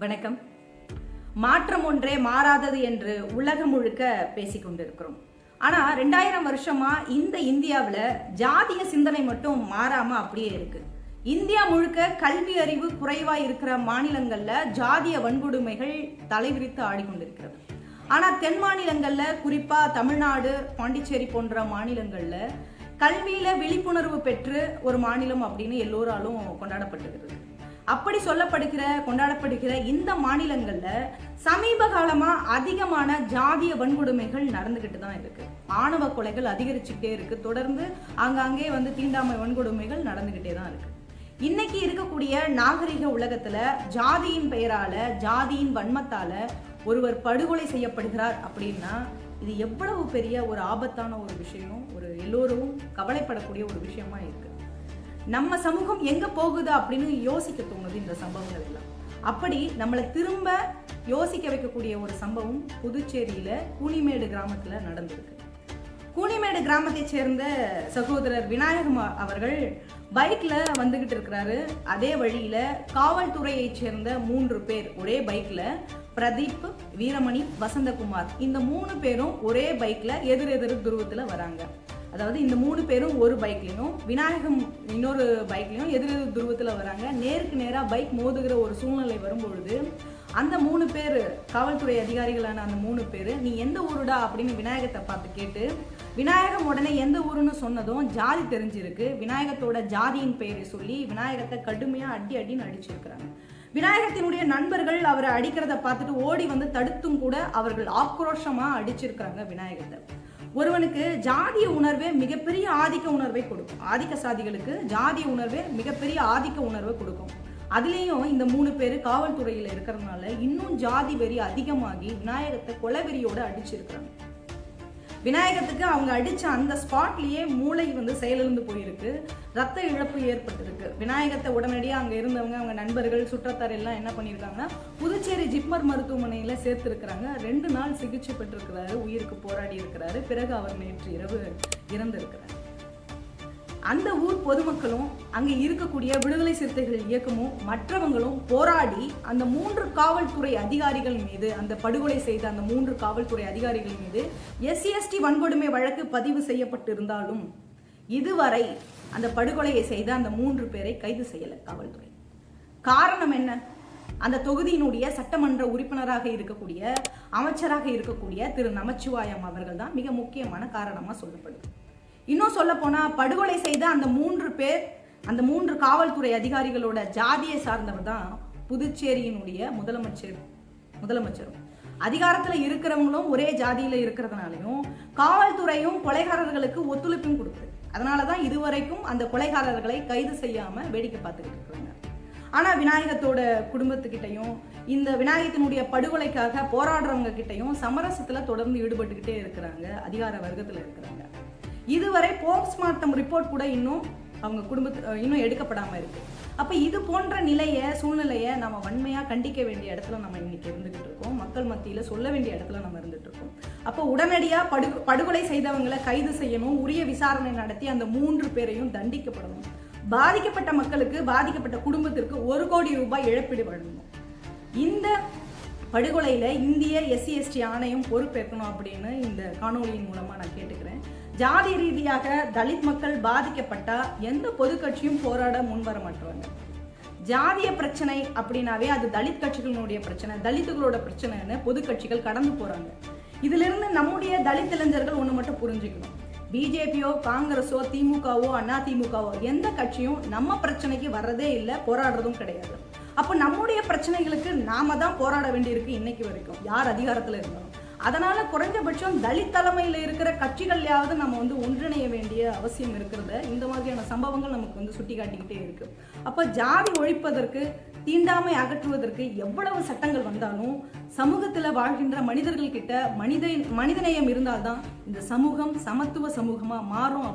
வணக்கம். மாற்றம் ஒன்றே மாறாதது என்று உலகம் முழுக்க பேசிக்கொண்டிருக்கிறோம். ஆனா 2000 வருஷமா இந்த இந்தியாவில் ஜாதிய சிந்தனை மட்டும் மாறாம அப்படியே இருக்கு. இந்தியா முழுக்க கல்வி அறிவு குறைவா இருக்கிற மாநிலங்கள்ல ஜாதிய வன்கொடுமைகள் தலைவிரித்து ஆடிக்கொண்டிருக்கிறது. ஆனா தென் மாநிலங்கள்ல, குறிப்பா தமிழ்நாடு, பாண்டிச்சேரி போன்ற மாநிலங்கள்ல கல்வியில விழிப்புணர்வு பெற்று ஒரு மாநிலம் அப்படின்னு எல்லோராலும் கொண்டாடப்பட்டுகிறது. அப்படி கொண்டாடப்படுகிற இந்த மாநிலங்கள்ல சமீப காலமா அதிகமான ஜாதிய வன்கொடுமைகள் நடந்துகிட்டு தான் இருக்கு. ஆணவ கொலைகள் அதிகரிச்சுக்கிட்டே இருக்கு. தொடர்ந்து ஆங்காங்கே தீண்டாமை வன்கொடுமைகள் நடந்துகிட்டே தான் இருக்கு. இன்னைக்கு இருக்கக்கூடிய நாகரிக உலகத்துல ஜாதியின் பெயரால, ஜாதியின் வன்மத்தால ஒருவர் படுகொலை செய்யப்படுகிறார் அப்படின்னா இது எவ்வளவு பெரிய ஒரு ஆபத்தான ஒரு விஷயம், ஒரு எல்லோரும் கவலைப்படக்கூடிய ஒரு விஷயமா இருக்கு. நம்ம சமூகம் எங்க போகுது அப்படின்னு யோசிக்க தோணுது இந்த சம்பவங்கள் எல்லாம். அப்படி நம்மளை திரும்ப யோசிக்க வைக்கக்கூடிய ஒரு சம்பவம் புதுச்சேரியில கூனிமேடு கிராமத்துல நடந்திருக்கு. கூனிமேடு கிராமத்தை சேர்ந்த சகோதரர் விநாயகம் அவர்கள் பைக்ல வந்துகிட்டு இருக்கிறாரு. அதே வழியில காவல்துறையை சேர்ந்த 3 பேர் ஒரே பைக்ல, பிரதீப், வீரமணி, வசந்தகுமார், இந்த 3 பேரும் ஒரே பைக்ல எதிரெதிர் துருவத்துல வராங்க. அதாவது இந்த 3 பேரும் ஒரு பைக்லையும், விநாயகம் இன்னொரு பைக்லையும் எதிரெதிர் துருவத்துல வராங்க. நேருக்கு நேரா பைக் மோதுகிற ஒரு சூழ்நிலை வரும்பொழுது அந்த 3 பேர், காவல்துறை அதிகாரிகளான அந்த 3 பேர், நீ எந்த ஊருடா அப்படின்னு விநாயகத்தை பார்த்து கேட்டு, விநாயகம் உடனே எந்த ஊருன்னு சொன்னதும் ஜாதி தெரிஞ்சிருக்கு. விநாயகத்தோட ஜாதியின் பெயரை சொல்லி விநாயகத்தை கடுமையா அடின்னு அடிச்சிருக்கிறாங்க. விநாயகத்தினுடைய நண்பர்கள் அவரை அடிக்கிறத பார்த்துட்டு ஓடி தடுத்தும் கூட அவர்கள் ஆக்ரோஷமா அடிச்சிருக்கிறாங்க விநாயகத்தை. ஒருவனுக்கு ஜாதிய உணர்வே மிகப்பெரிய ஆதிக்க உணர்வை கொடுக்கும். ஆதிக்க சாதிகளுக்கு ஜாதிய உணர்வே மிகப்பெரிய ஆதிக்க உணர்வை கொடுக்கும். அதுலேயும் இந்த 3 பேர் காவல்துறையில் இருக்கிறதுனால இன்னும் ஜாதி வெறி அதிகமாகி விநாயகத்தை கொலைவெறியோட அடிச்சிருக்கிறாங்க. விநாயகத்துக்கு அவங்க அடிச்ச அந்த ஸ்பாட்லயே மூளை செயலிழந்து போயிருக்கு. ரத்த இழப்பு ஏற்பட்டிருக்கு. விநாயகத்தை உடனடியாக அங்க இருந்தவங்க, அவங்க நண்பர்கள், சுற்றத்தார் எல்லாம் என்ன பண்ணியிருக்காங்கன்னா புதுச்சேரி ஜிப்மர் மருத்துவமனையில சேர்த்திருக்கிறாங்க. 2 நாள் சிகிச்சை பெற்றிருக்கிறாரு, உயிருக்கு போராடி இருக்கிறாரு. பிறகு அவர் நேற்று இரவு இறந்திருக்கிறார். அந்த ஊர் பொதுமக்களும், அங்க இருக்கக்கூடிய விடுதலை சிறுத்தைகள் இயக்கமும், மற்றவங்களும் போராடி அந்த 3 காவல்துறை அதிகாரிகள் மீது, அந்த படுகொலை செய்த அந்த 3 காவல்துறை அதிகாரிகள் மீது SC/ST வன்கொடுமை வழக்கு பதிவு செய்யப்பட்டிருந்தாலும் இதுவரை அந்த படுகொலையை செய்த அந்த 3 பேரை கைது செய்யல காவல்துறை. காரணம் என்ன? அந்த தொகுதியினுடைய சட்டமன்ற உறுப்பினராக இருக்கக்கூடிய, அமைச்சராக இருக்கக்கூடிய திரு நமச்சிவாயம் அவர்கள் தான் மிக முக்கியமான காரணமா சொல்லப்படுது. இன்னும் சொல்ல போனா, படுகொலை செய்த அந்த 3 பேர், அந்த 3 காவல்துறை அதிகாரிகளோட ஜாதியை சார்ந்தவர் தான் புதுச்சேரியினுடைய முதலமைச்சரும். அதிகாரத்துல இருக்கிறவங்களும் ஒரே ஜாதியில இருக்கிறதுனாலையும் காவல்துறையும் கொலைகாரர்களுக்கு ஒத்துழைப்பும் கொடுக்குது. அதனாலதான் இதுவரைக்கும் அந்த கொலைகாரர்களை கைது செய்யாம வேடிக்கை பார்த்துக்கிட்டு இருக்காங்க. ஆனா விநாயகத்தோட குடும்பத்துக்கிட்டையும், இந்த விநாயகத்தினுடைய படுகொலைக்காக போராடுறவங்க கிட்டையும் சமரசத்துல தொடர்ந்து ஈடுபட்டுக்கிட்டே இருக்கிறாங்க அதிகார வர்க்கத்துல இருக்கிறாங்க. இதுவரை போஸ்ட்மார்ட்டம் ரிப்போர்ட் கூட இன்னும் அவங்க இன்னும் எடுக்கப்படாம இருக்கு. அப்ப இது போன்ற சூழ்நிலையை நம்ம வன்மையா கண்டிக்க வேண்டிய இடத்துல நம்ம இன்னைக்கு இருந்துகிட்டு இருக்கோம். மக்கள் மத்தியில சொல்ல வேண்டிய இடத்துல நம்ம இருந்துட்டு இருக்கோம். அப்ப உடனடியா படுகொலை செய்தவங்களை கைது செய்யணும். உரிய விசாரணை நடத்தி அந்த 3 பேரையும் தண்டிக்கப்படணும். பாதிக்கப்பட்ட மக்களுக்கு, பாதிக்கப்பட்ட குடும்பத்திற்கு 1 கோடி ரூபாய் இழப்பீடு வழங்கணும். இந்த படுகொலையில இந்திய SC/ST ஆணையம் பொறுப்பேற்கணும் அப்படின்னு இந்த காணொலியின் மூலமா நான் கேட்டுக்கிறேன். ஜாதி ரீதியாக தலித் மக்கள் பாதிக்கப்பட்டா எந்த பொது கட்சியும் போராட முன்வர மாட்டாங்க. ஜாதிய பிரச்சனை அப்படின்னாவே அது தலித் கட்சிகளுடைய பிரச்சனை, தலித்துகளோட பிரச்சனைன்னு பொது கட்சிகள் கடந்து போறாங்க. இதுல இருந்து நம்முடைய தலித் இளைஞர்கள் ஒண்ணு மட்டும் புரிஞ்சுக்கணும். பிஜேபியோ, காங்கிரஸோ, திமுகவோ, அதிமுகவோ எந்த கட்சியும் நம்ம பிரச்சனைக்கு வர்றதே இல்லை, போராடுறதும் கிடையாது. அப்போ நம்முடைய பிரச்சனைகளுக்கு நாம தான் போராட வேண்டியிருக்கு இன்னைக்கு வரைக்கும், யார் அதிகாரத்துல இருந்தாலும். அதனால குறைஞ்சபட்சம் தலித் தலைமையில் இருக்கிற கட்சிகள்லையாவது நம்ம ஒன்றிணைய வேண்டிய அவசியம் இருக்கிறத இந்த மாதிரியான சம்பவங்கள் நமக்கு சுட்டி காட்டிக்கிட்டே இருக்கு. அப்ப ஜாதி ஒழிப்பதற்கு, தீண்டாமை அகற்றுவதற்கு எவ்வளவு சட்டங்கள் வந்தாலும் சமூகத்துல வாழ்கின்ற மனிதர்கள் கிட்ட மனிதநேயம் இருந்தால்தான் இந்த சமூகம் சமத்துவ சமூகமா மாறும்.